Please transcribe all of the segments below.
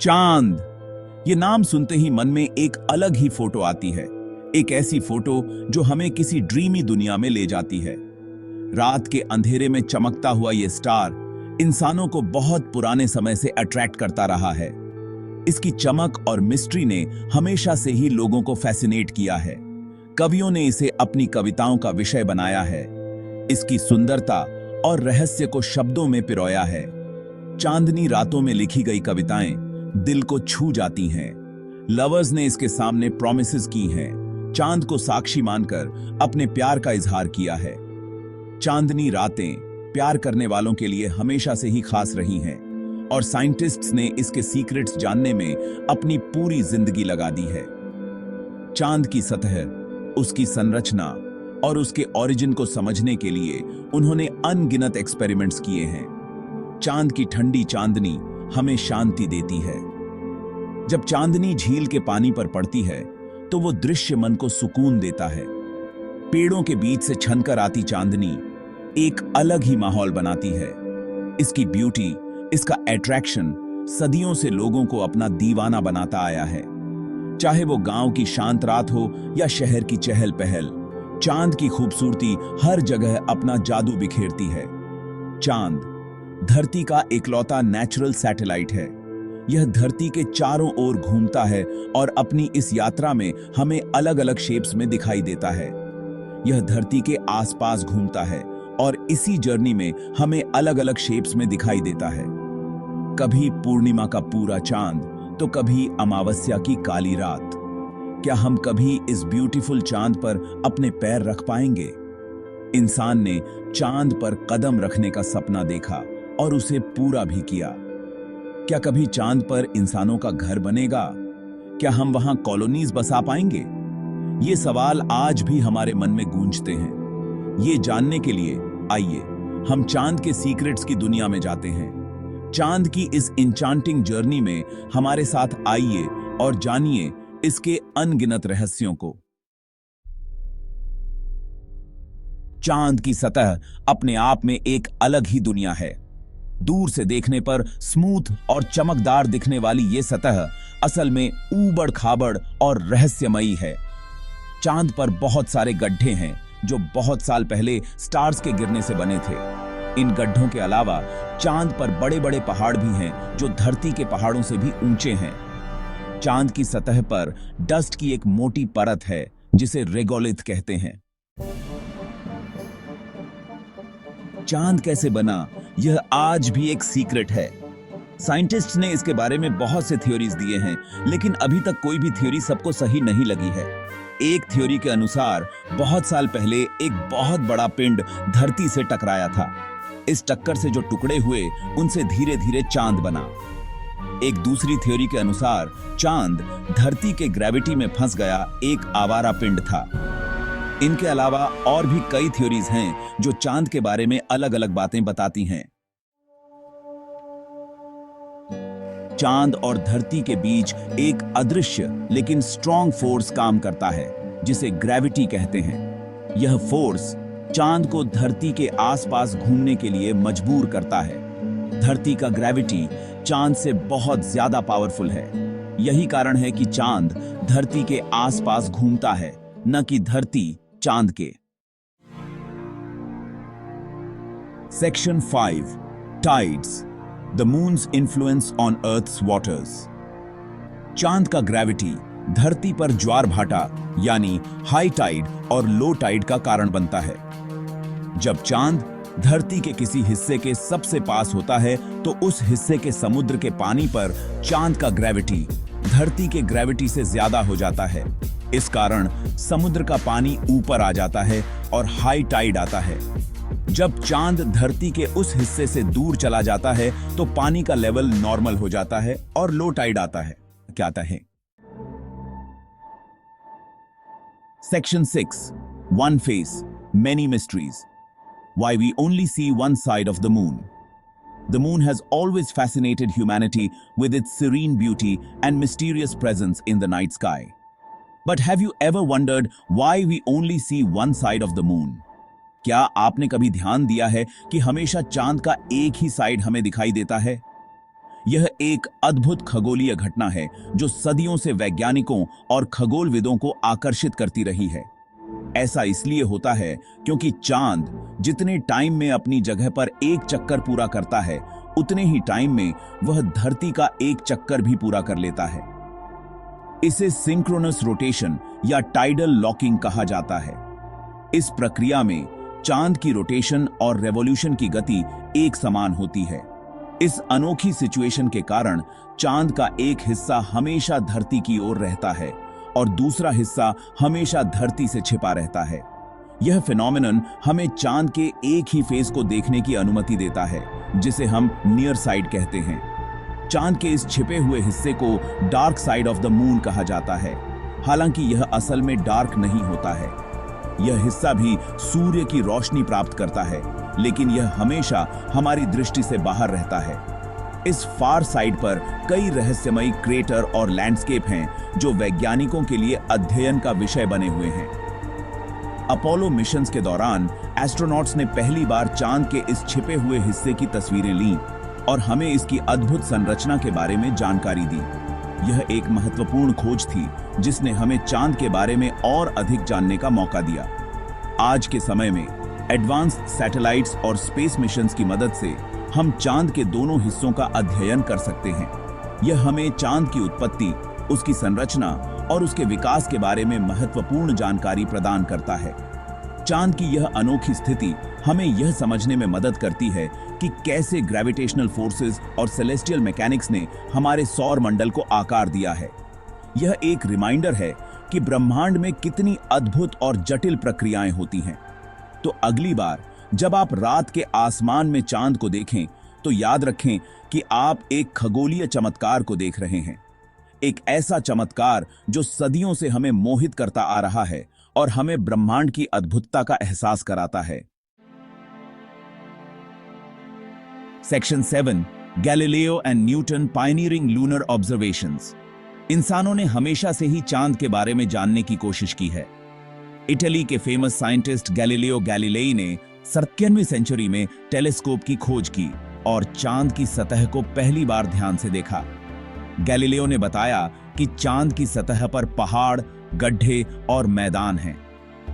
चांद, ये नाम सुनते ही मन में एक अलग ही फोटो आती है। एक ऐसी फोटो जो हमें किसी ड्रीमी दुनिया में ले जाती है। रात के अंधेरे में चमकता हुआ ये स्टार इंसानों को बहुत पुराने समय से अट्रैक्ट करता रहा है। इसकी चमक और मिस्ट्री ने हमेशा से ही लोगों को फैसिनेट किया है। कवियों ने इसे अपनी कविताओं का विषय बनाया है। इसकी सुंदरता और रहस्य को शब्दों में पिरोया है। चांदनी रातों में लिखी गई कविताएं दिल को छू जाती हैं। लवर्स ने इसके सामने प्रॉमिसेस की हैं, चांद को साक्षी मानकर अपने प्यार का इजहार किया है। चांदनी रातें प्यार करने वालों के लिए हमेशा से ही खास रही हैं और साइंटिस्ट्स ने इसके सीक्रेट्स जानने में अपनी पूरी जिंदगी लगा दी है। चांद की सतह, उसकी संरचना और उसके ओरिजिन को समझने के लिए उन्होंने अनगिनत एक्सपेरिमेंट्स किए हैं। चांद की ठंडी चांदनी हमें शांति देती है। जब चांदनी झील के पानी पर पड़ती है तो वो दृश्य मन को सुकून देता है। पेड़ों के बीच से छनकर आती चांदनी एक अलग ही माहौल बनाती है। इसकी ब्यूटी, इसका अट्रैक्शन सदियों से लोगों को अपना दीवाना बनाता आया है। चाहे वो गांव की शांत रात हो या शहर की चहल पहल, चांद की खूबसूरती हर जगह अपना जादू बिखेरती है। चांद धरती का इकलौता नेचुरल सैटेलाइट है। यह धरती के चारों ओर घूमता है और अपनी इस यात्रा में हमें अलग अलग शेप्स में दिखाई देता है। यह धरती के आसपास घूमता है और इसी जर्नी में हमें अलग अलग शेप्स में दिखाई देता है। कभी पूर्णिमा का पूरा चांद तो कभी अमावस्या की काली रात। क्या हम कभी इस ब्यूटीफुल चांद पर अपने पैर रख पाएंगे? इंसान ने चांद पर कदम रखने का सपना देखा और उसे पूरा भी किया। क्या कभी चांद पर इंसानों का घर बनेगा? क्या हम वहां कॉलोनीज बसा पाएंगे? ये सवाल आज भी हमारे मन में गूंजते हैं। ये जानने के लिए आइए हम चांद के सीक्रेट्स की दुनिया में जाते हैं। चांद की इस इंचांटिंग जर्नी में हमारे साथ आइए और जानिए इसके अनगिनत रहस्यों को। चांद की सतह अपने आप में एक अलग ही दुनिया है। दूर से देखने पर स्मूथ और चमकदार दिखने वाली ये सतह असल में ऊबड़ खाबड़ और रहस्यमयी है। चांद पर बहुत सारे गड्ढे हैं जो बहुत साल पहले स्टार्स के गिरने से बने थे। इन गड्ढों के अलावा चांद पर बड़े बड़े पहाड़ भी हैं जो धरती के पहाड़ों से भी ऊंचे हैं। चांद की सतह पर डस्ट की एक मोटी परत है जिसे रेगोलिथ कहते हैं। चांद कैसे बना, यह आज भी एक सीक्रेट है। साइंटिस्ट्स ने इसके बारे में बहुत से थ्योरीज दिए हैं, लेकिन अभी तक कोई भी थ्योरी सबको सही नहीं लगी है। एक थ्योरी के अनुसार बहुत साल पहले एक बहुत बड़ा पिंड धरती से टकराया था। इस टक्कर से जो टुकड़े हुए उनसे धीरे धीरे चांद बना। एक दूसरी थ्योरी के अनुसार चांद धरती के ग्रेविटी में फंस गया एक आवारा पिंड था। इनके अलावा और भी कई थ्योरीज हैं जो चांद के बारे में अलग अलग बातें बताती हैं। चांद और धरती के बीच एक अदृश्य लेकिन स्ट्रॉन्ग फोर्स काम करता है जिसे ग्रेविटी कहते हैं। यह फोर्स चांद को धरती के आसपास घूमने के लिए मजबूर करता है। धरती का ग्रेविटी चांद से बहुत ज्यादा पावरफुल है। यही कारण है कि चांद धरती के आसपास घूमता है, न कि धरती चांद के। Section 5 tides, the moon's influence on earth's waters. चांद का ग्रेविटी धरती पर ज्वार भाटा यानी हाई टाइड और लो टाइड का कारण बनता है। जब चांद धरती के किसी हिस्से के सबसे पास होता है तो उस हिस्से के समुद्र के पानी पर चांद का ग्रेविटी धरती के ग्रेविटी से ज्यादा हो जाता है। इस कारण समुद्र का पानी ऊपर आ जाता है और हाई टाइड आता है। जब चांद धरती के उस हिस्से से दूर चला जाता है तो पानी का लेवल नॉर्मल हो जाता है और लो टाइड आता है। क्या आता है? Section 6 one face, many mysteries. Why we only see one side of the moon. The moon has always fascinated humanity with its serene beauty and mysterious presence in the night sky. But have you ever wondered why we only see one side of the moon? क्या आपने कभी ध्यान दिया है कि हमेशा चांद का एक ही साइड हमें दिखाई देता है? यह एक अद्भुत खगोलीय घटना है जो सदियों से वैज्ञानिकों और खगोलविदों को आकर्षित करती रही है। ऐसा इसलिए होता है क्योंकि चांद जितने टाइम में अपनी जगह पर एक चक्कर पूरा करता है, उतने ही टाइम में वह धरती का एक चक्कर भी पूरा कर लेता है। इसे सिंक्रोनस रोटेशन या टाइडल लॉकिंग कहा जाता है। इस प्रक्रिया में चांद की रोटेशन और रेवोल्यूशन की गति एक समान होती है। इस अनोखी सिचुएशन के कारण चांद का एक हिस्सा हमेशा धरती की ओर रहता है और दूसरा हिस्सा हमेशा धरती से छिपा रहता है। यह फिनोमेनन हमें चांद के एक ही फेस को देखने की अनुमति देता है, जिसे हम नियर साइड कहते हैं। चांद के इस छिपे हुए हिस्से को dark side of the moon कहा जाता है। हालांकि यह असल में डार्क नहीं होता है। यह हिस्सा भी सूर्य की रोशनी प्राप्त करता है, लेकिन यह हमेशा हमारी दृष्टि से बाहर रहता है। इस फार साइड पर कई रहस्यमयी क्रेटर और लैंडस्केप हैं जो वैज्ञानिकों के लिए अध्ययन का विषय बने हुए हैं। अपोलो मिशंस के दौरान एस्ट्रोनॉट्स ने पहली बार चांद के इस छिपे हुए हिस्से की तस्वीरें लीं और हमें इसकी अद्भुत संरचना के बारे में जानकारी दी। यह एक महत्वपूर्ण खोज थी जिसने हमें चांद के बारे में और अधिक जानने का मौका दिया। आज के समय में एडवांस्ड सैटेलाइट्स और स्पेस मिशंस की मदद से हम चांद के दोनों हिस्सों का अध्ययन कर सकते हैं। यह हमें चांद की उत्पत्ति, उसकी संरचना और उसके विकास के बारे में महत्वपूर्ण जानकारी प्रदान करता है। चांद की यह अनोखी स्थिति हमें यह समझने में मदद करती है कि कैसे ग्रेविटेशनल फोर्सेस और सेलेस्टियल मैकेनिक्स ने हमारे सौर मंडल को आकार दिया है। यह एक रिमाइंडर है कि ब्रह्मांड में कितनी अद्भुत और जटिल प्रक्रियाएं होती हैं। तो अगली बार जब आप रात के आसमान में चांद को देखें, तो याद रखें कि आप एक खगोलीय चमत्कार को देख रहे हैं। एक ऐसा चमत्कार जो सदियों से हमें मोहित करता आ रहा है और हमें ब्रह्मांड की अद्भुतता का एहसास कराता है। Section 7, Galileo and Newton pioneering lunar observations. इंसानों ने हमेशा से ही चांद के बारे में जानने की कोशिश की है। इटली के फेमस साइंटिस्ट गैलीलियो गैलीलेई ने 97वीं सेंचुरी में टेलीस्कोप की खोज की और चांद की सतह को पहली बार ध्यान से देखा। गैलीलियो ने बताया कि चांद की सतह पर पहाड़, गड्ढे और मैदान हैं।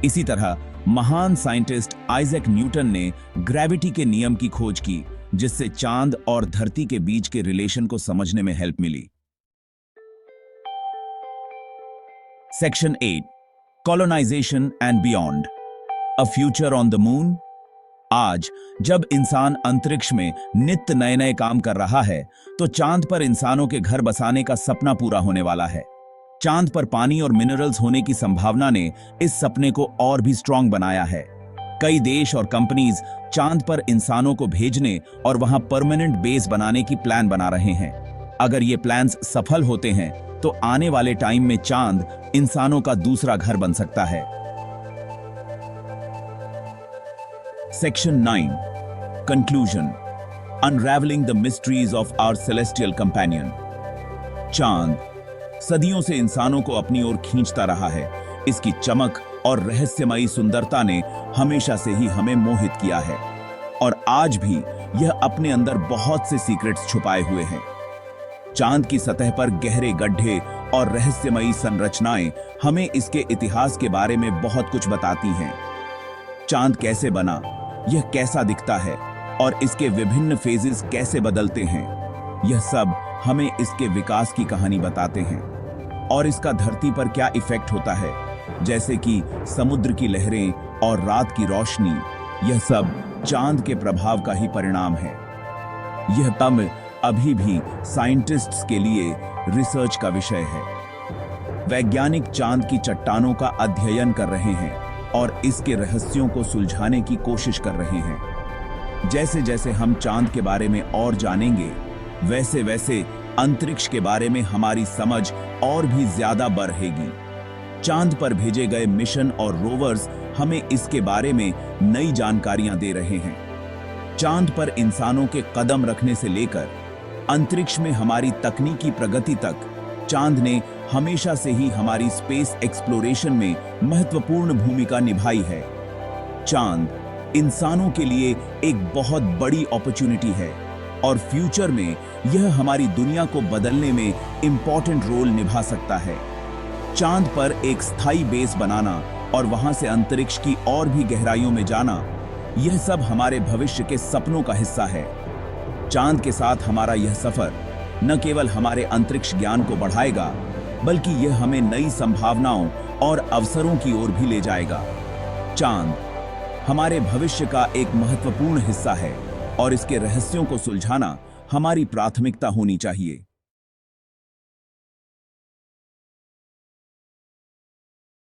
इसी तरह महान साइंटिस्ट आइजैक न्यूटन ने ग्रेविटी के नियम की खोज की, जिससे चांद और धरती के बीच के रिलेशन को समझने में हेल्प मिली। Section 8, colonisation and beyond, a future on the moon. आज जब इंसान अंतरिक्ष में नित्य नए नए काम कर रहा है, तो चांद पर इंसानों के घर बसाने का सपना पूरा होने वाला है। चांद पर पानी और मिनरल्स होने की संभावना ने इस सपने को और भी स्ट्रांग बनाया है। कई देश और कंपनीज चांद पर इंसानों को भेजने और वहां परमानेंट बेस बनाने की प्लान बना रहे हैं। अगर ये प्लान्स सफल होते हैं, तो आने वाले टाइम में चांद इंसानों का दूसरा घर बन सकता है। Section 9, conclusion, unravelling the mysteries of our celestial companion. चांद सदियों से इंसानों को अपनी ओर खींचता रहा है। इसकी चमक और रहस्यमयी सुंदरता ने हमेशा से ही हमें मोहित किया है और आज भी यह अपने अंदर बहुत से सीक्रेट्स छुपाए हुए हैं। चांद की सतह पर गहरे गड्ढे और रहस्यमयी संरचनाएं हमें इसके इतिहास के बारे में बहुत कुछ बताती हैं। चांद कैसे बना, यह कैसा दिखता है और इसके विभिन्न फेजेस कैसे बदलते हैं, यह सब हमें इसके विकास की कहानी बताते हैं। और इसका धरती पर क्या इफेक्ट होता है, जैसे कि समुद्र की लहरें और रात की रोशनी, यह सब चांद के प्रभाव का ही परिणाम है। यह तम अभी भी साइंटिस्ट्स के लिए रिसर्च का विषय है। वैज्ञानिक चांद की चट्टानों का अध्ययन कर रहे हैं और इसके रहस्यों को सुलझाने की कोशिश कर रहे हैं। जैसे जैसे हम चांद के बारे में और जानेंगे, वैसे वैसे अंतरिक्ष के बारे में हमारी समझ और भी ज्यादा बढ़ेगी। चांद पर भेजे गए मिशन और रोवर्स हमें इसके बारे में नई जानकारियां दे रहे हैं। चांद पर इंसानों के कदम रखने से लेकर अंतरिक्ष में हमारी तकनीकी प्रगति तक, चांद ने हमेशा से ही हमारी स्पेस एक्सप्लोरेशन में महत्वपूर्ण भूमिका निभाई है। चांद इंसानों के लिए एक बहुत बड़ी अपॉर्चुनिटी है और फ्यूचर में यह हमारी दुनिया को बदलने में इंपॉर्टेंट रोल निभा सकता है। चांद पर एक स्थायी बेस बनाना और वहां से अंतरिक्ष की और भी गहराइयों में जाना, यह सब हमारे भविष्य के सपनों का हिस्सा है। चांद के साथ हमारा यह सफर न केवल हमारे अंतरिक्ष ज्ञान को बढ़ाएगा, बल्कि यह हमें नई संभावनाओं और अवसरों की ओर भी ले जाएगा। चांद हमारे भविष्य का एक महत्वपूर्ण हिस्सा है और इसके रहस्यों को सुलझाना हमारी प्राथमिकता होनी चाहिए।